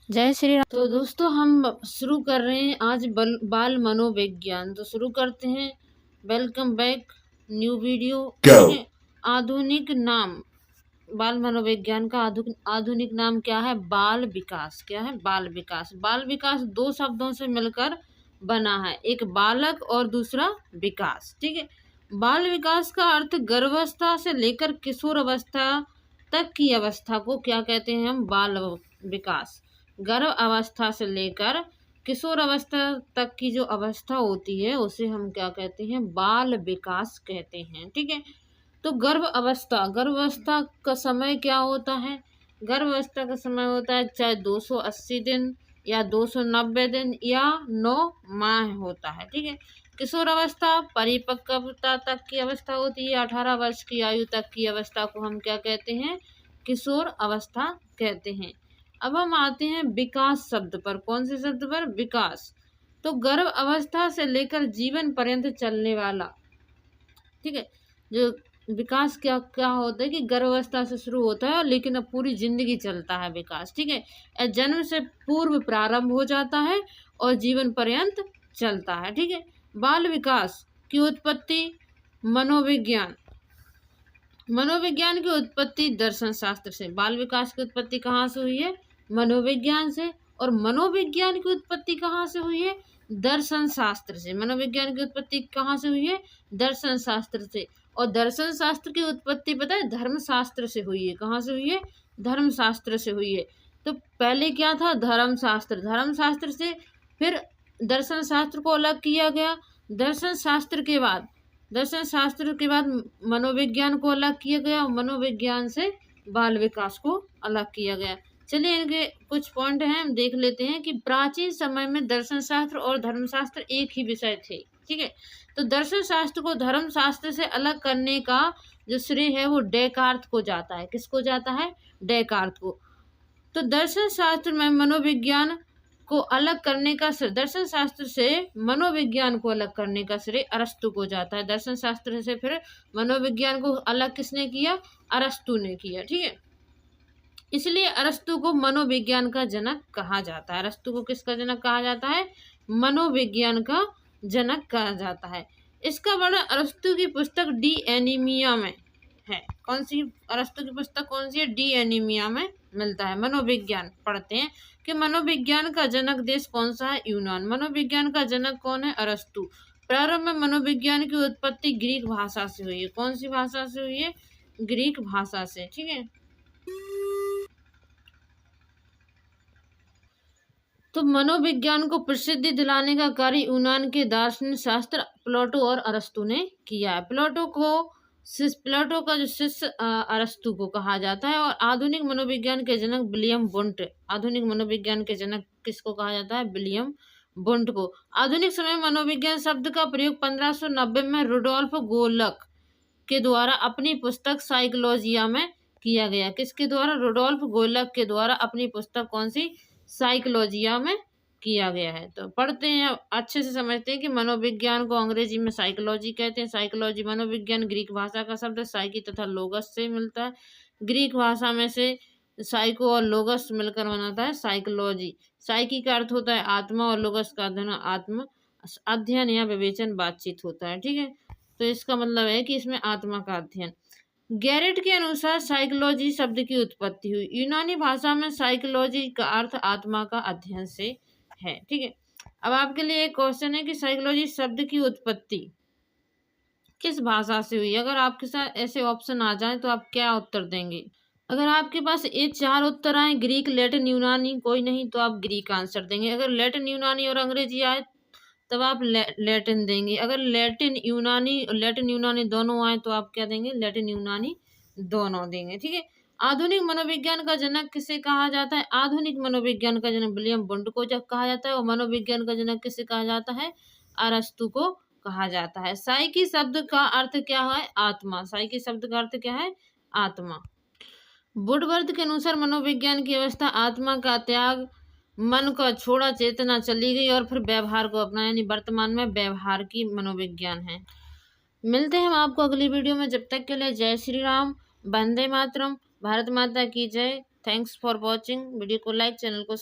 जय श्री राम। तो दोस्तों हम शुरू कर रहे हैं आज बाल मनोविज्ञान। तो शुरू करते हैं। Welcome back, new video. आधुनिक नाम बाल मनोविज्ञान का आधुनिक नाम क्या है? बाल विकास। क्या है? बाल विकास। बाल विकास दो शब्दों से मिलकर बना है, एक बालक और दूसरा विकास। ठीक है। बाल विकास का अर्थ गर्भावस्था से लेकर किशोर अवस्था तक की अवस्था को क्या कहते हैं? हम बाल विकास। गर्भ अवस्था से लेकर किशोर अवस्था तक की जो अवस्था होती है उसे हम क्या कहते हैं? बाल विकास कहते हैं। ठीक है। तो गर्भ अवस्था का समय क्या होता है? गर्भ अवस्था का समय होता है चाहे 280 दिन या 290 दिन या 9 माह होता है। ठीक है। किशोर अवस्था परिपक्वता तक की अवस्था होती है। 18 वर्ष की आयु तक की अवस्था को हम क्या कहते हैं? किशोर अवस्था कहते हैं। अब हम आते हैं विकास शब्द पर। कौन से शब्द पर? विकास। तो गर्भ अवस्था से लेकर जीवन पर्यंत चलने वाला, ठीक है, जो विकास क्या क्या होता है कि गर्भावस्था से शुरू होता है लेकिन अब पूरी जिंदगी चलता है विकास। ठीक है। जन्म से पूर्व प्रारंभ हो जाता है और जीवन पर्यंत चलता है। ठीक है। बाल विकास की उत्पत्ति मनोविज्ञान मनोविज्ञान की उत्पत्ति दर्शन शास्त्र से। बाल विकास की उत्पत्ति कहाँ से हुई है? मनोविज्ञान से। और मनोविज्ञान की उत्पत्ति कहाँ से हुई है? दर्शन शास्त्र से। मनोविज्ञान की उत्पत्ति कहाँ से हुई है? दर्शन शास्त्र से। और दर्शन शास्त्र की उत्पत्ति पता है? धर्मशास्त्र से हुई है। कहाँ से हुई है? धर्मशास्त्र से हुई है। तो पहले क्या था? धर्मशास्त्र। धर्मशास्त्र से फिर दर्शन शास्त्र को अलग किया गया। दर्शन शास्त्र के बाद मनोविज्ञान को अलग किया गया और मनोविज्ञान से बाल विकास को अलग किया गया। चलिए इनके कुछ पॉइंट हैं, हम देख लेते हैं कि प्राचीन समय में दर्शन शास्त्र और धर्मशास्त्र एक ही विषय थे। ठीक है। तो दर्शन शास्त्र को धर्मशास्त्र से अलग करने का जो श्रेय है वो डेकार्त को जाता है। किसको जाता है? डेकार्त को। तो दर्शन शास्त्र में मनोविज्ञान को अलग करने का श्रेय, दर्शन शास्त्र से मनोविज्ञान को अलग करने का श्रेय अरस्तु को जाता है। दर्शन शास्त्र से फिर मनोविज्ञान को अलग किसने किया? अरस्तु ने किया। ठीक है। इसलिए अरस्तु को मनोविज्ञान का जनक कहा जाता है। अरस्तु को किसका जनक कहा जाता है? मनोविज्ञान का जनक कहा जाता है। इसका वर्णन अरस्तु की पुस्तक डी एनीमिया में है। कौन सी अरस्तु की पुस्तक कौन सी है? डी एनीमिया में मिलता है। मनोविज्ञान पढ़ते हैं कि मनोविज्ञान का जनक देश कौन सा है? यूनान। मनोविज्ञान का जनक कौन है? अरस्तु। प्रारंभ में मनोविज्ञान की उत्पत्ति ग्रीक भाषा से हुई है। कौन सी भाषा से हुई है? ग्रीक भाषा से। ठीक है। तो मनोविज्ञान को प्रसिद्धि दिलाने का कार्य यूनान के दार्शनिक शास्त्र प्लेटो और अरस्तु ने किया है। प्लेटो का जो शिष्य अरस्तु को कहा जाता है। और आधुनिक मनोविज्ञान के जनक विलियम वुंट। आधुनिक मनोविज्ञान के जनक किसको कहा जाता है? विलियम वुंट को। आधुनिक समय मनोविज्ञान शब्द का प्रयोग 1590 में रुडोल्फ गोलक के द्वारा अपनी पुस्तक साइकोलॉजिया में किया गया। किसके द्वारा? रुडोल्फ गोलक के द्वारा अपनी पुस्तक कौन सी? साइकोलॉजिया में किया गया है। तो पढ़ते हैं, अच्छे से समझते हैं कि मनोविज्ञान को अंग्रेजी में साइकोलॉजी कहते हैं। साइकोलॉजी मनोविज्ञान ग्रीक भाषा का शब्द है। साइकी तथा लोगस से मिलता है। ग्रीक भाषा में से साइको और लोगस मिलकर बनाता है साइकोलॉजी। साइकी का अर्थ होता है आत्मा और लोगस का आत्म अध्ययन या विवेचन बातचीत होता है। ठीक है। तो इसका मतलब है कि इसमें आत्मा का अध्ययन। गैरेट के अनुसार साइकोलॉजी शब्द की उत्पत्ति हुई। यूनानी भाषा में साइकोलॉजी का अर्थ आत्मा का अध्ययन से है। ठीक है। अब आपके लिए एक क्वेश्चन है कि साइकोलॉजी शब्द की उत्पत्ति किस भाषा से हुई? अगर आपके साथ ऐसे ऑप्शन आ जाए तो आप क्या उत्तर देंगे? अगर आपके पास ये 4 उत्तर आए, ग्रीक, लैटिन, यूनानी, कोई नहीं, तो आप ग्रीक आंसर देंगे। अगर लैटिन, यूनानी और अंग्रेजी आए तब आप लैटिन देंगे। अगर लैटिन यूनानी दोनों आए तो आप क्या देंगे? लैटिन यूनानी दोनों देंगे। ठीक है। आधुनिक मनोविज्ञान का जनक किसे कहा जाता है? आधुनिक मनोविज्ञान का जनक विलियम वुंट को जब कहा जाता है। और मनोविज्ञान का जनक किसे कहा जाता है? अरस्तु को कहा जाता है। साइकी शब्द का अर्थ क्या है? आत्मा। साइकी शब्द का अर्थ क्या है? आत्मा। वुडवर्थ के अनुसार मनोविज्ञान की अवस्था आत्मा का त्याग, मन को छोड़ा, चेतना चली गई और फिर व्यवहार को अपना, यानी वर्तमान में व्यवहार की मनोविज्ञान है। मिलते हैं हम आपको अगली वीडियो में। जब तक के लिए जय श्री राम, वंदे मातरम, भारत माता की जय। Thanks for watching. वीडियो को लाइक, चैनल को